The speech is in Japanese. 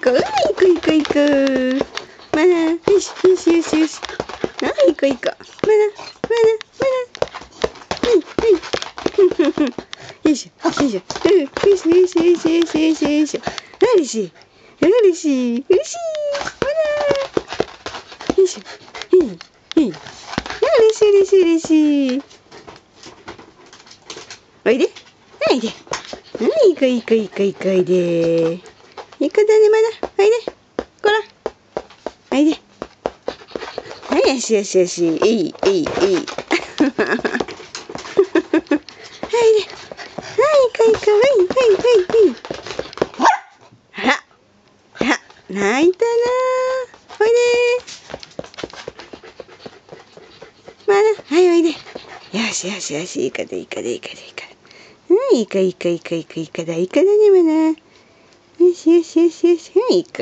こう。行こう行こう行こう。まだ、よしよしよしよし。行こう行こう。まだ、はいはい。よいしょよいしょ。よいしょよいしょよいしょよいしょよいしょよいしょ。うれしい。うれしい。うれしい。ほら。よいしょ。うれしいうれしいうれしい。おいで。おいで。行こう行こう行こう行こうおいで。いい子だねまだ。おいで。こら。おいで。はい、よしよしよし。いい、いい、いい。はいで。はい、行こう行こう。はい、はい、はい、はい。あら。あ、泣いたな。おいで。まだ。はい、おいで。よしよしよし。いい子だ、いい子だ、いい子だ、いい子だ。いい子、いい子、いい子、いい子、いい子だ、いい子だね、まだ。よしよしよしよし。はい、いい子。